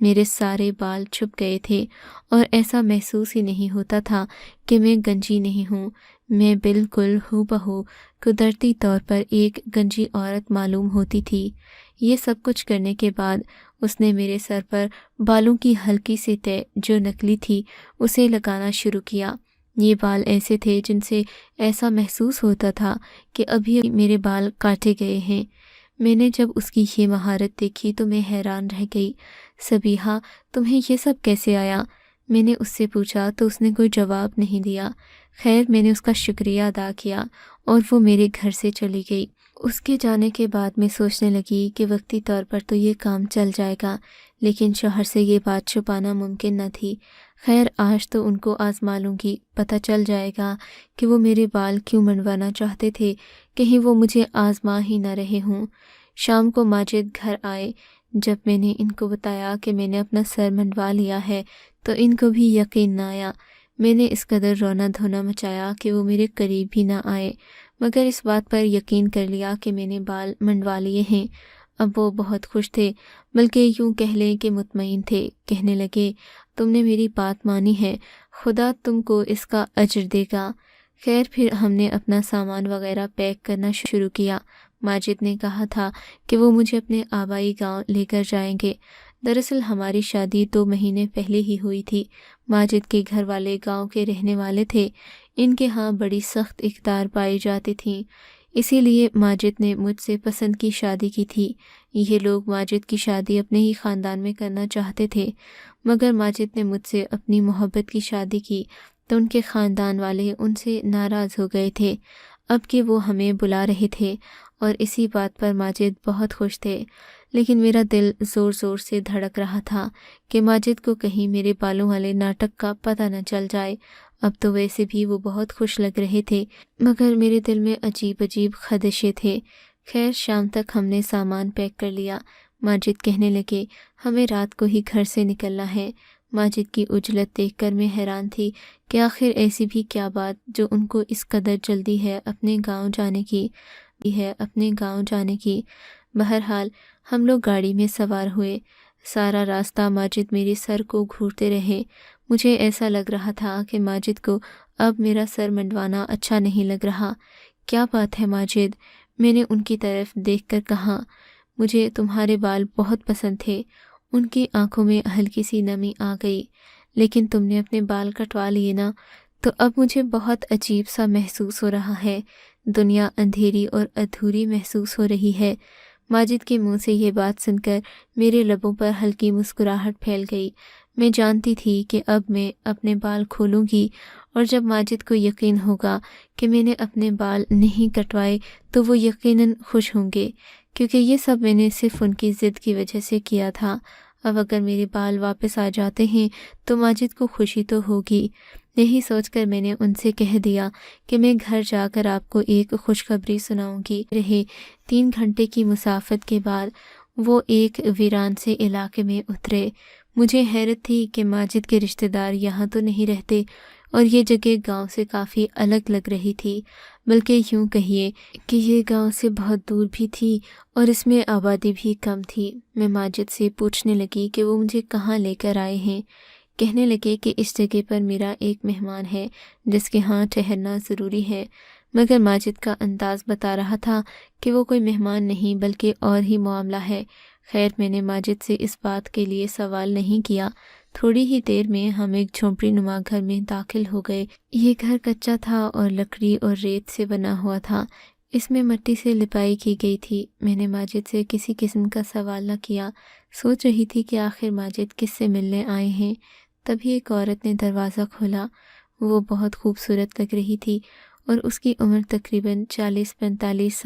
میرے سارے بال چھپ گئے تھے اور ایسا محسوس ہی نہیں ہوتا تھا کہ میں گنجی نہیں ہوں۔ میں بالکل ہو بہو قدرتی طور پر ایک گنجی عورت معلوم ہوتی تھی۔ یہ سب کچھ کرنے کے بعد اس نے میرے سر پر بالوں کی ہلکی سی تہ جو نکلی تھی اسے لگانا شروع کیا۔ یہ بال ایسے تھے جن سے ایسا محسوس ہوتا تھا کہ ابھی میرے بال کاٹے گئے ہیں۔ میں نے جب اس کی یہ مہارت دیکھی تو میں حیران رہ گئی۔ سبیحہ، تمہیں یہ سب کیسے آیا؟ میں نے اس سے پوچھا تو اس نے کوئی جواب نہیں دیا۔ خیر، میں نے اس کا شکریہ ادا کیا اور وہ میرے گھر سے چلی گئی۔ اس کے جانے کے بعد میں سوچنے لگی کہ وقتی طور پر تو یہ کام چل جائے گا، لیکن شوہر سے یہ بات چھپانا ممکن نہ تھی۔ خیر، آج تو ان کو آزما لوں گی، پتہ چل جائے گا کہ وہ میرے بال کیوں منڈوانا چاہتے تھے، کہیں وہ مجھے آزما ہی نہ رہے ہوں۔ شام کو ماجد گھر آئے۔ جب میں نے ان کو بتایا کہ میں نے اپنا سر منڈوا لیا ہے تو ان کو بھی یقین نہ آیا۔ میں نے اس قدر رونا دھونا مچایا کہ وہ میرے قریب بھی نہ آئے، مگر اس بات پر یقین کر لیا کہ میں نے بال منڈوا لیے ہیں۔ اب وہ بہت خوش تھے، بلکہ یوں کہہ لیں کہ مطمئن تھے۔ کہنے لگے، تم نے میری بات مانی ہے، خدا تم کو اس کا اجر دے گا۔ خیر، پھر ہم نے اپنا سامان وغیرہ پیک کرنا شروع کیا۔ ماجد نے کہا تھا کہ وہ مجھے اپنے آبائی گاؤں لے کر جائیں گے۔ دراصل ہماری شادی 2 مہینے پہلے ہی ہوئی تھی۔ ماجد کے گھر والے گاؤں کے رہنے والے تھے۔ ان کے ہاں بڑی سخت اقدار پائی جاتی تھیں، اسی لیے ماجد نے مجھ سے پسند کی شادی کی تھی۔ یہ لوگ ماجد کی شادی اپنے ہی خاندان میں کرنا چاہتے تھے، مگر ماجد نے مجھ سے اپنی محبت کی شادی کی تو ان کے خاندان والے ان سے ناراض ہو گئے تھے، اب کہ وہ ہمیں بلا رہے تھے، اور اسی بات پر ماجد بہت خوش تھے۔ لیکن میرا دل زور زور سے دھڑک رہا تھا کہ ماجد کو کہیں میرے بالوں والے ناٹک کا پتہ نہ چل جائے۔ اب تو ویسے بھی وہ بہت خوش لگ رہے تھے، مگر میرے دل میں عجیب عجیب خدشے تھے۔ خیر، شام تک ہم نے سامان پیک کر لیا۔ ماجد کہنے لگے، ہمیں رات کو ہی گھر سے نکلنا ہے۔ ماجد کی عجلت دیکھ کر میں حیران تھی کہ آخر ایسی بھی کیا بات جو ان کو اس قدر جلدی ہے اپنے گاؤں جانے کی۔ بہرحال ہم لوگ گاڑی میں سوار ہوئے۔ سارا راستہ ماجد میرے سر کو گھورتے رہے۔ مجھے ایسا لگ رہا تھا کہ ماجد کو اب میرا سر منڈوانا اچھا نہیں لگ رہا۔ کیا بات ہے ماجد؟ میں نے ان کی طرف دیکھ کر کہا، مجھے تمہارے بال بہت پسند تھے۔ ان کی آنکھوں میں ہلکی سی نمی آ گئی۔ لیکن تم نے اپنے بال کٹوا لیے نا؟ تو اب مجھے بہت عجیب سا محسوس ہو رہا ہے، دنیا اندھیری اور ادھوری محسوس ہو رہی ہے۔ ماجد کے منہ سے یہ بات سن کر میرے لبوں پر ہلکی مسکراہٹ پھیل گئی۔ میں جانتی تھی کہ اب میں اپنے بال کھولوں گی، اور جب ماجد کو یقین ہوگا کہ میں نے اپنے بال نہیں کٹوائے تو وہ یقیناً خوش ہوں گے، کیونکہ یہ سب میں نے صرف ان کی ضد کی وجہ سے کیا تھا۔ اب اگر میرے بال واپس آ جاتے ہیں تو ماجد کو خوشی تو ہوگی۔ یہی سوچ کر میں نے ان سے کہہ دیا کہ میں گھر جا کر آپ کو ایک خوشخبری سناؤں گی۔ 3 گھنٹے کی مسافت کے بعد وہ ایک ویران سے علاقے میں اترے۔ مجھے حیرت تھی کہ ماجد کے رشتہ دار یہاں تو نہیں رہتے، اور یہ جگہ گاؤں سے کافی الگ لگ رہی تھی، بلکہ یوں کہیے کہ یہ گاؤں سے بہت دور بھی تھی اور اس میں آبادی بھی کم تھی۔ میں ماجد سے پوچھنے لگی کہ وہ مجھے کہاں لے کر آئے ہیں۔ کہنے لگے کہ اس جگہ پر میرا ایک مہمان ہے جس کے ہاں ٹھہرنا ضروری ہے، مگر ماجد کا انداز بتا رہا تھا کہ وہ کوئی مہمان نہیں بلکہ اور ہی معاملہ ہے۔ خیر، میں نے ماجد سے اس بات کے لیے سوال نہیں کیا۔ تھوڑی ہی دیر میں ہم ایک جھونپڑی نما گھر میں داخل ہو گئے۔ یہ گھر کچا تھا اور لکڑی اور ریت سے بنا ہوا تھا۔ اس میں مٹی سے لپائی کی گئی تھی۔ میں نے ماجد سے کسی قسم کا سوال نہ کیا، سوچ رہی تھی کہ آخر ماجد کس سے ملنے آئے ہیں۔ تبھی ایک عورت نے دروازہ کھولا۔ وہ بہت خوبصورت لگ رہی تھی اور اس کی عمر تقریباً 40-45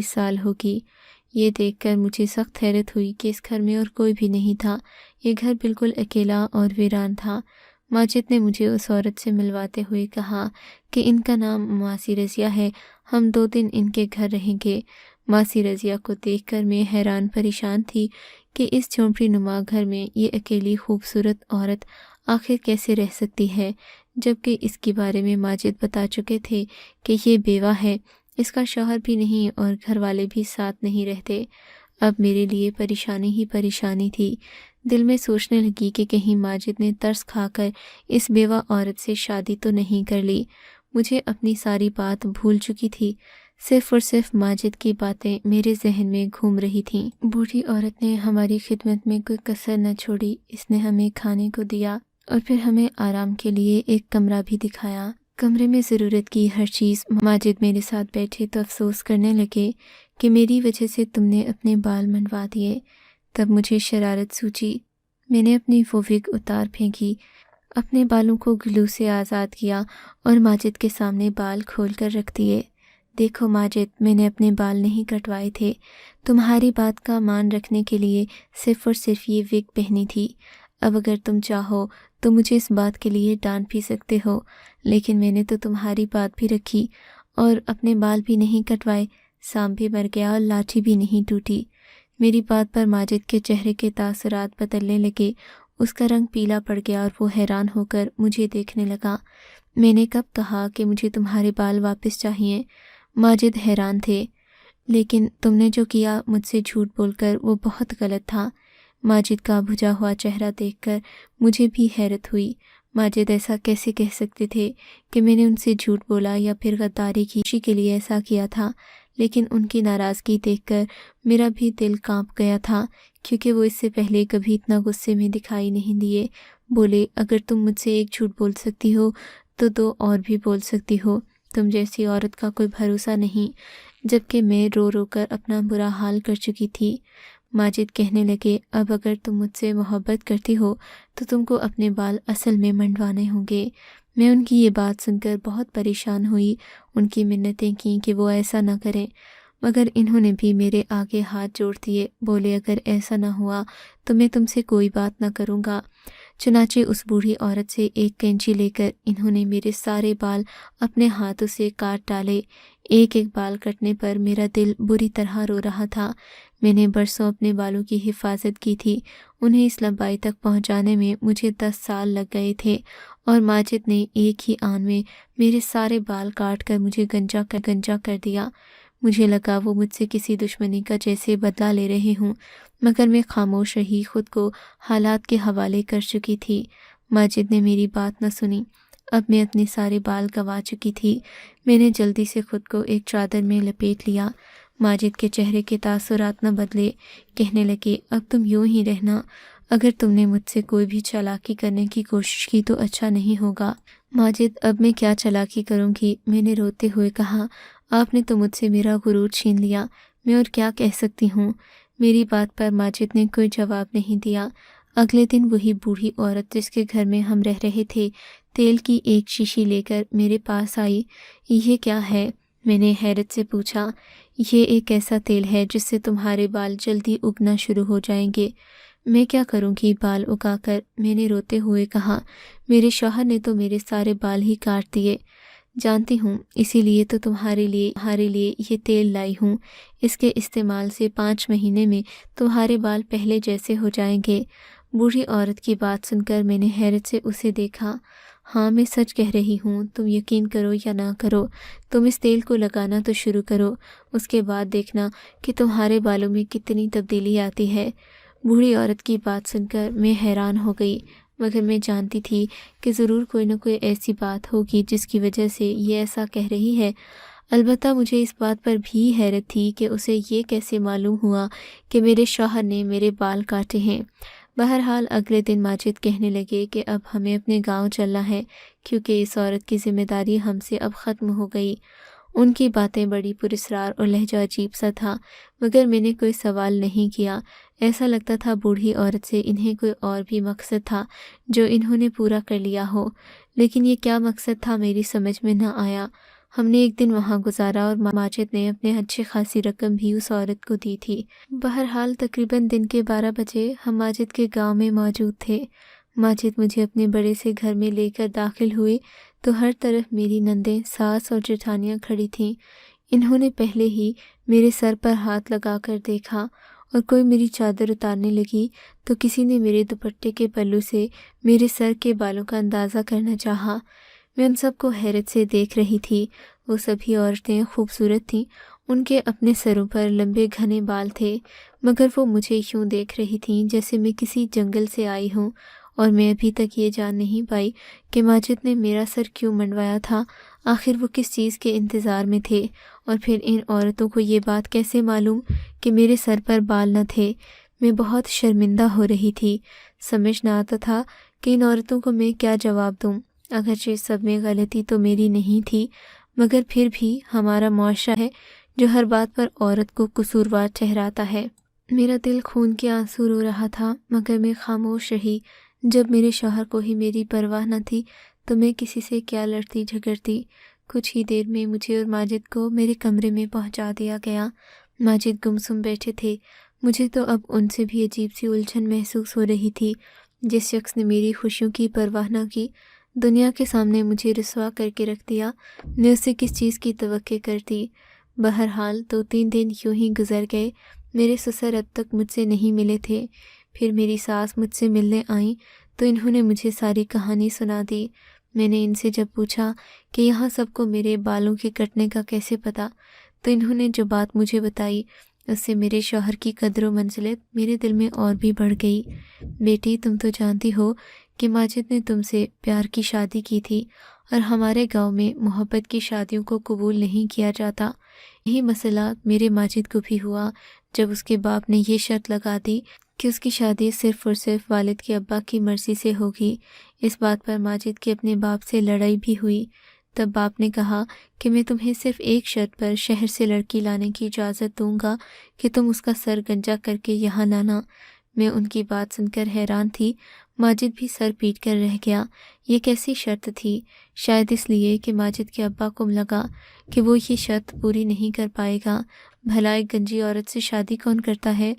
سال ہوگی۔ یہ دیکھ کر مجھے سخت حیرت ہوئی کہ اس گھر میں اور کوئی بھی نہیں تھا۔ یہ گھر بالکل اکیلا اور ویران تھا۔ ماجد نے مجھے اس عورت سے ملواتے ہوئے کہا کہ ان کا نام ماسی رضیہ ہے، ہم 2 دن ان کے گھر رہیں گے۔ ماسی رضیہ کو دیکھ کر میں حیران پریشان تھی کہ اس جھونپڑی نما گھر میں یہ اکیلی خوبصورت عورت آخر کیسے رہ سکتی ہے، جبکہ اس کے بارے میں ماجد بتا چکے تھے کہ یہ بیوہ ہے، اس کا شوہر بھی نہیں اور گھر والے بھی ساتھ نہیں رہتے۔ اب میرے لیے پریشانی ہی پریشانی تھی۔ دل میں سوچنے لگی کہ کہیں ماجد نے ترس کھا کر اس بیوہ عورت سے شادی تو نہیں کر لی۔ مجھے اپنی ساری بات بھول چکی تھی، صرف اور صرف ماجد کی باتیں میرے ذہن میں گھوم رہی تھیں۔ بوڑھی عورت نے ہماری خدمت میں کوئی کسر نہ چھوڑی۔ اس نے ہمیں کھانے کو دیا اور پھر ہمیں آرام کے لیے ایک کمرہ بھی دکھایا۔ کمرے میں ضرورت کی ہر چیز۔ ماجد میرے ساتھ بیٹھے تو افسوس کرنے لگے کہ میری وجہ سے تم نے اپنے بال منڈوا دیے۔ تب مجھے شرارت سوچی۔ میں نے اپنی وہ وگ اتار پھینکی، اپنے بالوں کو گلو سے آزاد کیا اور ماجد کے سامنے بال کھول کر رکھ دیے۔ دیکھو ماجد، میں نے اپنے بال نہیں کٹوائے تھے، تمہاری بات کا مان رکھنے کے لیے صرف اور صرف یہ وگ پہنی تھی۔ اب اگر تم چاہو تو مجھے اس بات کے لیے ڈانٹ بھی سکتے ہو، لیکن میں نے تو تمہاری بات بھی رکھی اور اپنے بال بھی نہیں کٹوائے۔ سانپ بھی مر گیا اور لاٹھی بھی نہیں ٹوٹی۔ میری بات پر ماجد کے چہرے کے تاثرات بدلنے لگے۔ اس کا رنگ پیلا پڑ گیا اور وہ حیران ہو کر مجھے دیکھنے لگا۔ میں نے کب کہا کہ مجھے تمہارے بال واپس چاہیے؟ ماجد حیران تھے۔ لیکن تم نے جو کیا مجھ سے جھوٹ بول کر وہ بہت غلط تھا۔ ماجد کا بجھا ہوا چہرہ دیکھ کر مجھے بھی حیرت ہوئی۔ ماجد ایسا کیسے کہہ سکتے تھے کہ میں نے ان سے جھوٹ بولا یا پھر غداری کی خوشی کے لیے ایسا کیا تھا؟ لیکن ان کی ناراضگی دیکھ کر میرا بھی دل کانپ گیا تھا، کیونکہ وہ اس سے پہلے کبھی اتنا غصے میں دکھائی نہیں دیے۔ بولے، اگر تم مجھ سے ایک جھوٹ بول سکتی ہو تو دو اور بھی بول سکتی ہو۔ تم جیسی عورت کا کوئی بھروسہ نہیں۔ جبکہ میں رو رو کر اپنا برا حال کر چکی تھی۔ ماجد کہنے لگے، اب اگر تم مجھ سے محبت کرتی ہو تو تم کو اپنے بال اصل میں منڈوانے ہوں گے۔ میں ان کی یہ بات سن کر بہت پریشان ہوئی۔ ان کی منتیں کیں کہ وہ ایسا نہ کریں، مگر انہوں نے بھی میرے آگے ہاتھ جوڑ دیے۔ بولے، اگر ایسا نہ ہوا تو میں تم سے کوئی بات نہ کروں گا۔ چنانچہ اس بوڑھی عورت سے ایک کینچی لے کر انہوں نے میرے سارے بال اپنے ہاتھوں سے کاٹ ڈالے۔ ایک ایک بال کٹنے پر میرا دل بری طرح رو رہا تھا۔ میں نے برسوں اپنے بالوں کی حفاظت کی تھی۔ انہیں اس لمبائی تک پہنچانے میں مجھے 10 سال لگ گئے تھے، اور ماجد نے ایک ہی آن میں میرے سارے بال کاٹ کر مجھے گنجا کر دیا۔ مجھے لگا وہ مجھ سے کسی دشمنی کا جیسے بدلہ لے رہے ہوں، مگر میں خاموش رہی، خود کو حالات کے حوالے کر چکی تھی۔ ماجد نے میری بات نہ سنی۔ اب میں اپنے سارے بال گنوا چکی تھی۔ میں نے جلدی سے خود کو ایک چادر میں لپیٹ لیا۔ ماجد کے چہرے کے تاثرات نہ بدلے۔ کہنے لگے، اب تم یوں ہی رہنا۔ اگر تم نے مجھ سے کوئی بھی چالاکی کرنے کی کوشش کی تو اچھا نہیں ہوگا۔ ماجد، اب میں کیا چالاکی کروں گی؟ میں نے روتے ہوئے کہا، آپ نے تو مجھ سے میرا غرور چھین لیا، میں اور کیا کہہ سکتی ہوں؟ میری بات پر ماجد نے کوئی جواب نہیں دیا۔ اگلے دن وہی بوڑھی عورت جس کے گھر میں ہم رہ رہے تھے، تیل کی ایک شیشی لے کر میرے پاس آئی۔ یہ کیا ہے؟ میں نے حیرت سے پوچھا۔ یہ ایک ایسا تیل ہے جس سے تمہارے بال جلدی اگنا شروع ہو جائیں گے۔ میں کیا کروں گی بال اگا کر؟ میں نے روتے ہوئے کہا، میرے شوہر نے تو میرے سارے بال ہی کاٹ دیے۔ جانتی ہوں، اسی لیے تو تمہارے لیے یہ تیل لائی ہوں۔ اس کے استعمال سے 5 مہینے میں تمہارے بال پہلے جیسے ہو جائیں گے۔ بوڑھی عورت کی بات سن کر میں نے حیرت سے اسے دیکھا۔ ہاں، میں سچ کہہ رہی ہوں، تم یقین کرو یا نہ کرو، تم اس تیل کو لگانا تو شروع کرو، اس کے بعد دیکھنا کہ تمہارے بالوں میں کتنی تبدیلی آتی ہے۔ بوڑھی عورت کی بات سن کر میں حیران ہو گئی، مگر میں جانتی تھی کہ ضرور کوئی نہ کوئی ایسی بات ہوگی جس کی وجہ سے یہ ایسا کہہ رہی ہے۔ البتہ مجھے اس بات پر بھی حیرت تھی کہ اسے یہ کیسے معلوم ہوا کہ میرے شوہر نے میرے بال کاٹے ہیں۔ بہرحال اگلے دن ماجد کہنے لگے کہ اب ہمیں اپنے گاؤں چلنا ہے، کیونکہ اس عورت کی ذمہ داری ہم سے اب ختم ہو گئی۔ ان کی باتیں بڑی پراسرار اور لہجہ عجیب سا تھا، مگر میں نے کوئی سوال نہیں کیا۔ ایسا لگتا تھا بوڑھی عورت سے انہیں کوئی اور بھی مقصد تھا جو انہوں نے پورا کر لیا ہو، لیکن یہ کیا مقصد تھا میری سمجھ میں نہ آیا۔ ہم نے ایک دن وہاں گزارا اور ماجد نے اپنے اچھی خاصی رقم بھی اس عورت کو دی تھی۔ بہرحال تقریباً دن کے 12 بجے ہم ماجد کے گاؤں میں موجود تھے۔ ماجد مجھے اپنے بڑے سے گھر میں لے کر داخل ہوئے تو ہر طرف میری نندیں، ساس اور جیٹھانیاں کھڑی تھیں۔ انہوں نے پہلے ہی میرے سر پر ہاتھ لگا کر دیکھا، اور کوئی میری چادر اتارنے لگی تو کسی نے میرے دوپٹے کے پلو سے میرے سر کے بالوں کا اندازہ کرنا چاہا۔ میں ان سب کو حیرت سے دیکھ رہی تھی۔ وہ سبھی عورتیں خوبصورت تھیں، ان کے اپنے سروں پر لمبے گھنے بال تھے، مگر وہ مجھے یوں دیکھ رہی تھیں جیسے میں کسی جنگل سے آئی ہوں، اور میں ابھی تک یہ جان نہیں پائی کہ ماجد نے میرا سر کیوں منڈوایا تھا۔ آخر وہ کس چیز کے انتظار میں تھے، اور پھر ان عورتوں کو یہ بات کیسے معلوم کہ میرے سر پر بال نہ تھے؟ میں بہت شرمندہ ہو رہی تھی، سمجھ نہ آتا تھا کہ ان عورتوں کو میں کیا جواب دوں۔ اگرچہ سب میں غلطی تو میری نہیں تھی، مگر پھر بھی ہمارا معاشرہ ہے جو ہر بات پر عورت کو قصوروار ٹھہراتا ہے۔ میرا دل خون کے آنسو رو رہا تھا، مگر میں خاموش رہی۔ جب میرے شوہر کو ہی میری پرواہ نہ تھی تو میں کسی سے کیا لڑتی جھگڑتی۔ کچھ ہی دیر میں مجھے اور ماجد کو میرے کمرے میں پہنچا دیا گیا۔ ماجد گمسم بیٹھے تھے۔ مجھے تو اب ان سے بھی عجیب سی الجھن محسوس ہو رہی تھی۔ جس شخص نے میری خوشیوں کی پرواہ نہ کی، دنیا کے سامنے مجھے رسوا کر کے رکھ دیا، میں اسے کس چیز کی توقع کرتی؟ بہرحال 2-3 دن یوں ہی گزر گئے۔ میرے سسر اب تک مجھ سے نہیں ملے تھے۔ پھر میری ساس مجھ سے ملنے آئیں تو انہوں نے مجھے ساری کہانی سنا دی۔ میں نے ان سے جب پوچھا کہ یہاں سب کو میرے بالوں کے کٹنے کا کیسے پتہ، تو انہوں نے جو بات مجھے بتائی اس سے میرے شوہر کی قدر و منزلت میرے دل میں اور بھی بڑھ گئی۔ بیٹی، تم تو جانتی ہو کہ ماجد نے تم سے پیار کی شادی کی تھی، اور ہمارے گاؤں میں محبت کی شادیوں کو قبول نہیں کیا جاتا۔ یہی مسئلہ میرے ماجد کو بھی ہوا جب اس کے باپ نے یہ شرط لگا دی کہ اس کی شادی صرف اور صرف والد کے ابا کی مرضی سے ہوگی۔ اس بات پر ماجد کی اپنے باپ سے لڑائی بھی ہوئی۔ تب باپ نے کہا کہ میں تمہیں صرف ایک شرط پر شہر سے لڑکی لانے کی اجازت دوں گا کہ تم اس کا سر گنجا کر کے یہاں لانا۔ میں ان کی بات سن کر حیران تھی۔ ماجد بھی سر پیٹ کر رہ گیا۔ یہ کیسی شرط تھی؟ شاید اس لیے کہ ماجد کے ابا کو لگا کہ وہ یہ شرط پوری نہیں کر پائے گا۔ بھلا ایک گنجی عورت سے شادی کون کرتا ہے؟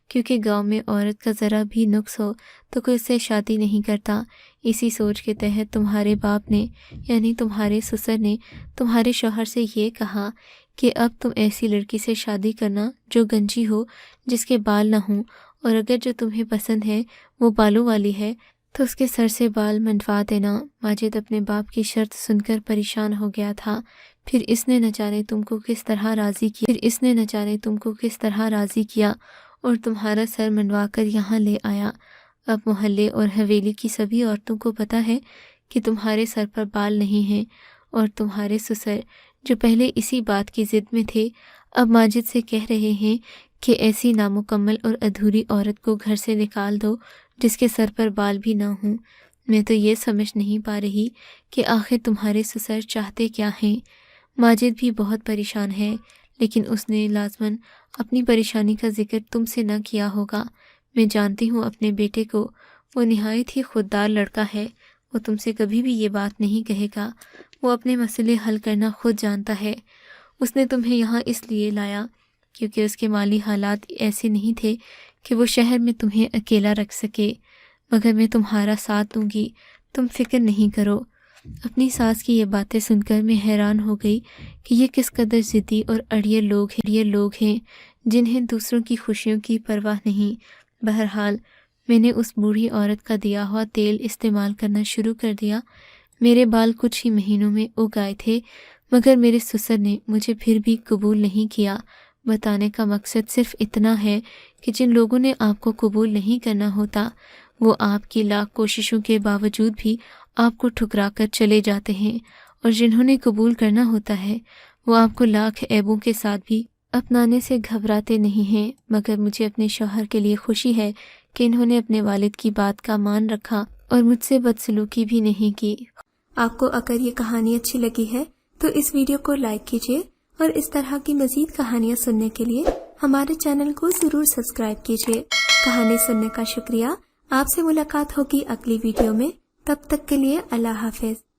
کیونکہ گاؤں میں عورت کا ذرا بھی نقص ہو تو کوئی اس سے شادی نہیں کرتا۔ اسی سوچ کے تحت تمہارے باپ نے، یعنی تمہارے سسر نے، تمہارے شوہر سے یہ کہا کہ اب تم ایسی لڑکی سے شادی کرنا جو گنجی ہو، جس کے بال نہ ہوں، اور اگر جو تمہیں پسند ہے وہ بالوں والی ہے تو اس کے سر سے بال منڈوا دینا۔ ماجد اپنے باپ کی شرط سن کر پریشان ہو گیا تھا۔ پھر اس نے نہ جانے تم کو کس طرح راضی کیا اور تمہارا سر منڈوا کر یہاں لے آیا۔ اب محلے اور حویلی کی سبھی عورتوں کو پتہ ہے کہ تمہارے سر پر بال نہیں ہیں، اور تمہارے سسر جو پہلے اسی بات کی ضد میں تھے، اب ماجد سے کہہ رہے ہیں کہ ایسی نامکمل اور ادھوری عورت کو گھر سے نکال دو جس کے سر پر بال بھی نہ ہوں۔ میں تو یہ سمجھ نہیں پا رہی کہ آخر تمہارے سسر چاہتے کیا ہیں۔ ماجد بھی بہت پریشان ہے، لیکن اس نے لازماً اپنی پریشانی کا ذکر تم سے نہ کیا ہوگا۔ میں جانتی ہوں اپنے بیٹے کو، وہ نہایت ہی خوددار لڑکا ہے۔ وہ تم سے کبھی بھی یہ بات نہیں کہے گا۔ وہ اپنے مسئلے حل کرنا خود جانتا ہے۔ اس نے تمہیں یہاں اس لیے لایا کیونکہ اس کے مالی حالات ایسے نہیں تھے کہ وہ شہر میں تمہیں اکیلا رکھ سکے، مگر میں تمہارا ساتھ دوں گی، تم فکر نہیں کرو۔ اپنی ساس کی یہ باتیں سن کر میں حیران ہو گئی کہ یہ کس قدر ضدی اور اڑیے لوگ ہیں جنہیں دوسروں کی خوشیوں کی پرواہ نہیں۔ بہرحال میں نے اس بوڑھی عورت کا دیا ہوا تیل استعمال کرنا شروع کر دیا۔ میرے بال کچھ ہی مہینوں میں اگ آئے تھے، مگر میرے سسر نے مجھے پھر بھی قبول نہیں کیا۔ بتانے کا مقصد صرف اتنا ہے کہ جن لوگوں نے آپ کو قبول نہیں کرنا ہوتا، وہ آپ کی لاکھ کوششوں کے باوجود بھی آپ کو ٹھکرا کر چلے جاتے ہیں، اور جنہوں نے قبول کرنا ہوتا ہے وہ آپ کو لاکھ عیبوں کے ساتھ بھی اپنانے سے گھبراتے نہیں ہیں۔ مگر مجھے اپنے شوہر کے لیے خوشی ہے کہ انہوں نے اپنے والد کی بات کا مان رکھا اور مجھ سے بدسلوکی بھی نہیں کی۔ آپ کو اگر یہ کہانی اچھی لگی ہے تو اس ویڈیو کو لائک کیجیے، اور اس طرح کی مزید کہانیاں سننے کے لیے ہمارے چینل کو ضرور سبسکرائب کیجیے۔ کہانی سننے کا شکریہ۔ آپ سے ملاقات ہوگی اگلی ویڈیو میں، تب تک کے لیے اللہ حافظ۔